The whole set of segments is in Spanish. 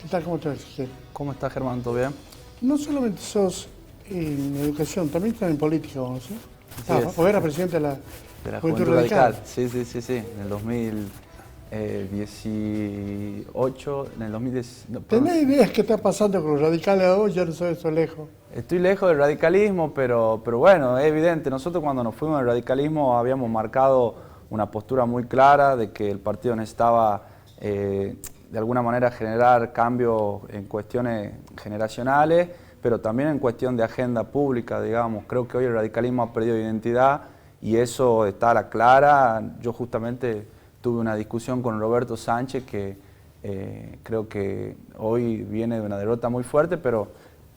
¿Qué tal? ¿Cómo estás, Ezequiel? ¿Cómo estás, Germán? ¿Todo bien? No solamente sos en educación, también estás en política, vos, ¿sí? O era presidente de la Juventud Juventud Radical. Radical. Sí. En el 2018, en el 2010... no, perdón. ¿Tenés ideas qué está pasando con los radicales hoy? Ya no sabes, eso lejos. Estoy lejos del radicalismo, pero bueno, es evidente. Nosotros cuando nos fuimos del radicalismo habíamos marcado una postura muy clara de que el partido necesitaba de alguna manera generar cambios en cuestiones generacionales, pero también en cuestión de agenda pública, digamos. Creo que hoy el radicalismo ha perdido identidad y eso está a la clara. Yo justamente tuve una discusión con Roberto Sánchez que creo que hoy viene de una derrota muy fuerte, pero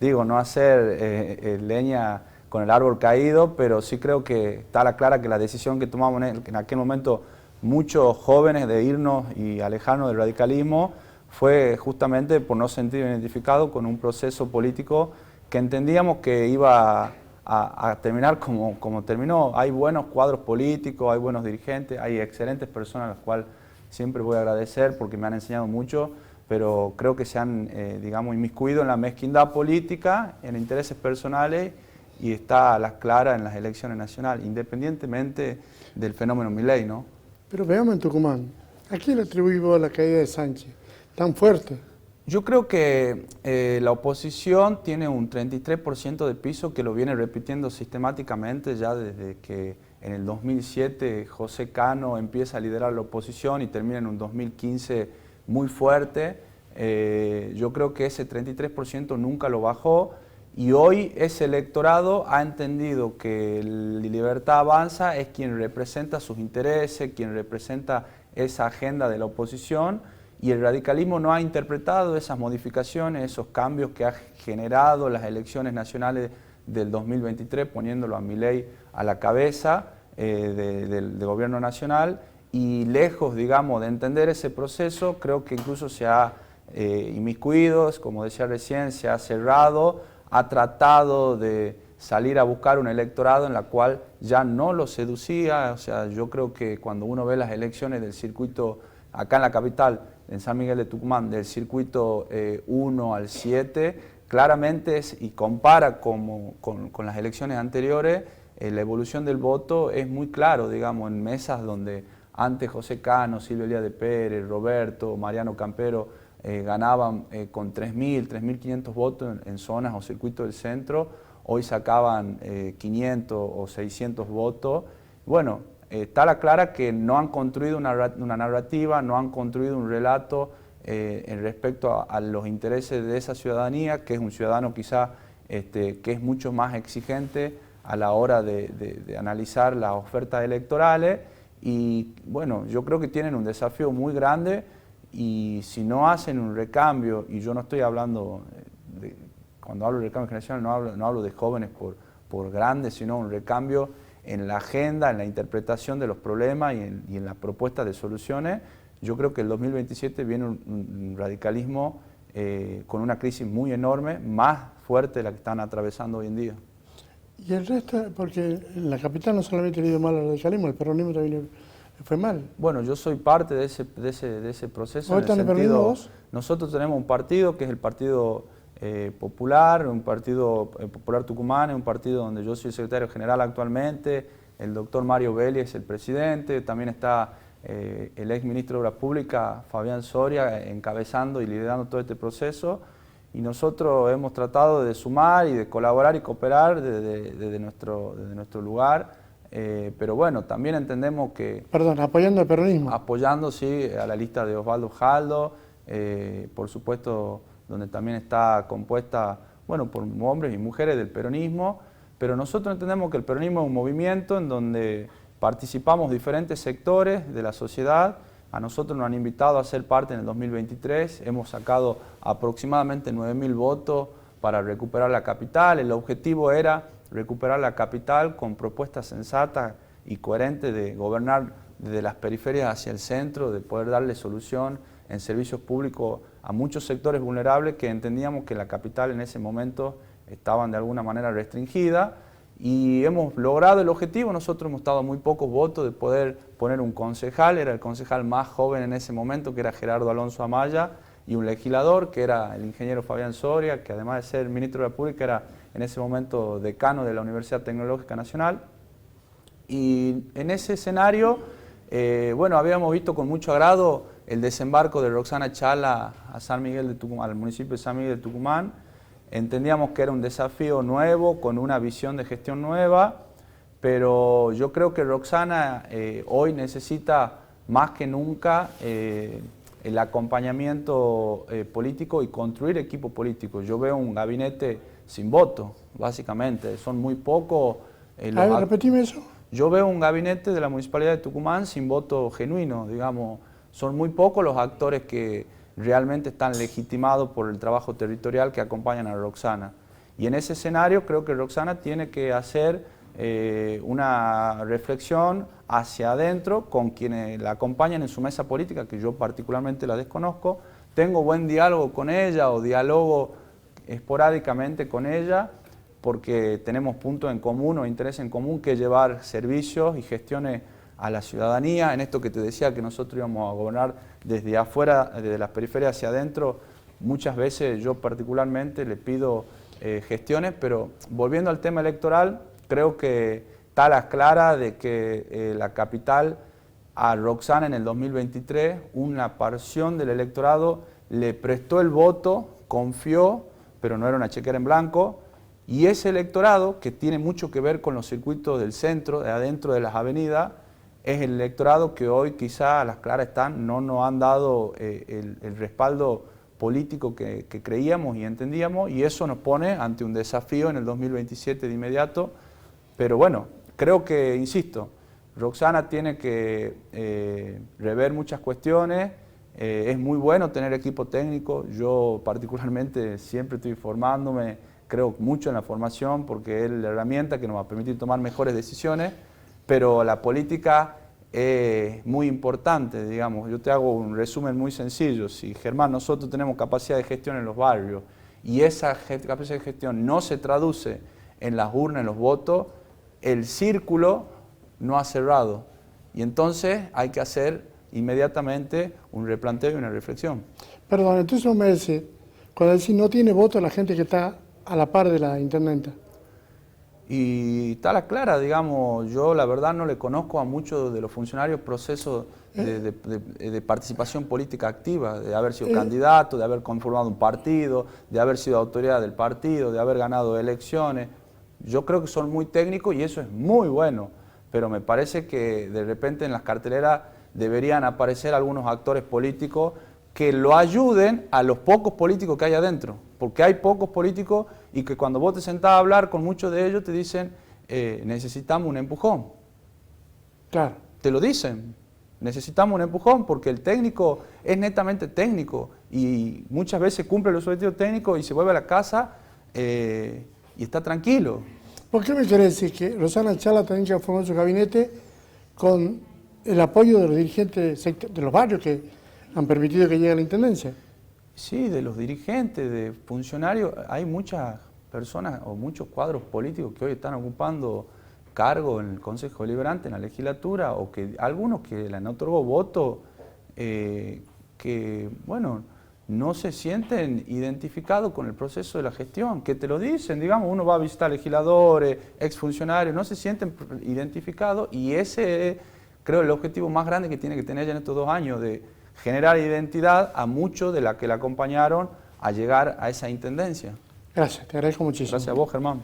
digo, no hacer leña con el árbol caído, pero sí creo que está a la clara que la decisión que tomamos en aquel momento muchos jóvenes de irnos y alejarnos del radicalismo fue justamente por no sentir identificado con un proceso político que entendíamos que iba a terminar como terminó. Hay buenos cuadros políticos, hay buenos dirigentes, hay excelentes personas a las cuales siempre voy a agradecer porque me han enseñado mucho, pero creo que se han, digamos, inmiscuido en la mezquindad política, en intereses personales y está a las claras en las elecciones nacionales, independientemente del fenómeno Milei, ¿no? Pero veamos en Tucumán. ¿A quién le atribuís vos la caída de Sánchez? ¿Tan fuerte? Yo creo que la oposición tiene un 33% de piso que lo viene repitiendo sistemáticamente ya desde que en el 2007 José Cano empieza a liderar la oposición y termina en un 2015 muy fuerte. Yo creo que ese 33% nunca lo bajó y hoy ese electorado ha entendido que Libertad Avanza es quien representa sus intereses, quien representa esa agenda de la oposición. Y el radicalismo no ha interpretado esas modificaciones, esos cambios que ha generado las elecciones nacionales del 2023, poniéndolo a Milei a la cabeza del gobierno nacional. Y lejos, digamos, de entender ese proceso, creo que incluso se ha inmiscuido, como decía recién, se ha cerrado, ha tratado de salir a buscar un electorado en la cual ya no lo seducía. O sea, yo creo que cuando uno ve las elecciones del circuito acá en la capital, en San Miguel de Tucumán, del circuito 1 al 7, claramente y compara con las elecciones anteriores, la evolución del voto es muy claro, digamos, en mesas donde antes José Cano, Silvia Elías de Pérez, Roberto, Mariano Campero ganaban con 3.000, 3.500 votos en zonas o circuitos del centro, hoy sacaban 500 o 600 votos. Bueno, está a la clara que no han construido una narrativa, no han construido un relato en respecto a los intereses de esa ciudadanía, que es un ciudadano quizá que es mucho más exigente a la hora de analizar las ofertas electorales. Y bueno, yo creo que tienen un desafío muy grande y si no hacen un recambio, y yo no estoy hablando, cuando hablo de recambio generacional no hablo de jóvenes por grandes, sino un recambio en la agenda, en la interpretación de los problemas y en la propuesta de soluciones. Yo creo que el 2027 viene un radicalismo con una crisis muy enorme, más fuerte de la que están atravesando hoy en día. Y el resto, porque en la capital no solamente le ha ido mal al radicalismo, el peronismo también fue mal. Bueno, yo soy parte de ese proceso. ¿Vos estás en el peronismo vos? Nosotros tenemos un partido que es el Partido Popular, un partido popular tucumano, un partido donde yo soy secretario general actualmente, el doctor Mario Belli es el presidente, también está el ex ministro de Obras Públicas, Fabián Soria, encabezando y liderando todo este proceso, y nosotros hemos tratado de sumar y de colaborar y cooperar desde nuestro lugar, pero bueno, también entendemos que... Perdón, apoyando el peronismo. Apoyando, sí, a la lista de Osvaldo Jaldo, por supuesto, donde también está compuesta, bueno, por hombres y mujeres del peronismo, pero nosotros entendemos que el peronismo es un movimiento en donde participamos diferentes sectores de la sociedad. A nosotros nos han invitado a ser parte en el 2023, hemos sacado aproximadamente 9.000 votos para recuperar la capital. El objetivo era recuperar la capital con propuestas sensatas y coherentes de gobernar desde las periferias hacia el centro, de poder darle solución en servicios públicos a muchos sectores vulnerables que entendíamos que la capital en ese momento estaban de alguna manera restringidas, y hemos logrado el objetivo. Nosotros hemos estado a muy pocos votos de poder poner un concejal, era el concejal más joven en ese momento, que era Gerardo Alonso Amaya, y un legislador, que era el ingeniero Fabián Soria, que además de ser ministro de la República, era en ese momento decano de la Universidad Tecnológica Nacional. Y en ese escenario, bueno, habíamos visto con mucho agrado el desembarco de Roxana Chala a San Miguel de Tucumán, al municipio de San Miguel de Tucumán. Entendíamos que era un desafío nuevo, con una visión de gestión nueva, pero yo creo que Roxana hoy necesita más que nunca el acompañamiento político y construir equipo político. Yo veo un gabinete sin voto, básicamente, son muy pocos. A ver, repetime eso. Yo veo un gabinete de la Municipalidad de Tucumán sin voto genuino, digamos, son muy pocos los actores que realmente están legitimados por el trabajo territorial que acompañan a Roxana. Y en ese escenario creo que Roxana tiene que hacer una reflexión hacia adentro con quienes la acompañan en su mesa política, que yo particularmente la desconozco. Tengo buen diálogo con ella o diálogo esporádicamente con ella, porque tenemos puntos en común o interés en común que llevar servicios y gestiones a la ciudadanía. En esto que te decía que nosotros íbamos a gobernar desde afuera, desde las periferias hacia adentro, muchas veces yo particularmente le pido gestiones, pero volviendo al tema electoral, creo que está a la clara de que la capital a Roxana en el 2023, una porción del electorado le prestó el voto, confió, pero no era una chequera en blanco, y ese electorado, que tiene mucho que ver con los circuitos del centro, de adentro de las avenidas, es el electorado que hoy quizá a las claras están, no nos han dado el respaldo político que creíamos y entendíamos, y eso nos pone ante un desafío en el 2027 de inmediato. Pero bueno, creo que, insisto, Roxana tiene que rever muchas cuestiones. Es muy bueno tener equipo técnico, yo particularmente siempre estoy formándome, creo mucho en la formación porque es la herramienta que nos va a permitir tomar mejores decisiones, pero la política es muy importante, digamos. Yo te hago un resumen muy sencillo. Si, Germán, nosotros tenemos capacidad de gestión en los barrios y esa capacidad de gestión no se traduce en las urnas, en los votos, el círculo no ha cerrado. Y entonces hay que hacer inmediatamente un replanteo y una reflexión. Perdón, entonces no me decís, cuando decís no tiene voto la gente que está a la par de la intendenta. Y está la clara, digamos, yo la verdad no le conozco a muchos de los funcionarios procesos de participación política activa, de haber sido candidato, de haber conformado un partido, de haber sido autoridad del partido, de haber ganado elecciones. Yo creo que son muy técnicos y eso es muy bueno, pero me parece que de repente en las carteleras deberían aparecer algunos actores políticos que lo ayuden a los pocos políticos que hay adentro, porque hay pocos políticos y que cuando vos te sentás a hablar con muchos de ellos te dicen necesitamos un empujón. Claro. Te lo dicen, necesitamos un empujón porque el técnico es netamente técnico y muchas veces cumple los objetivos técnicos y se vuelve a la casa y está tranquilo. ¿Por qué me querés decir que Roxana Chala también ya formó su gabinete con el apoyo de los dirigentes de los barrios que han permitido que llegue a la intendencia? Sí, de los dirigentes, de funcionarios, hay muchas personas o muchos cuadros políticos que hoy están ocupando cargo en el Consejo Deliberante, en la legislatura, o que algunos que le han otorgado voto, que, bueno, no se sienten identificados con el proceso de la gestión, que te lo dicen, digamos, uno va a visitar legisladores, exfuncionarios, no se sienten identificados y ese es, creo, el objetivo más grande que tiene que tener ella en estos 2 años, de generar identidad a muchos de los que la acompañaron a llegar a esa intendencia. Gracias, te agradezco muchísimo. Gracias a vos, Germán.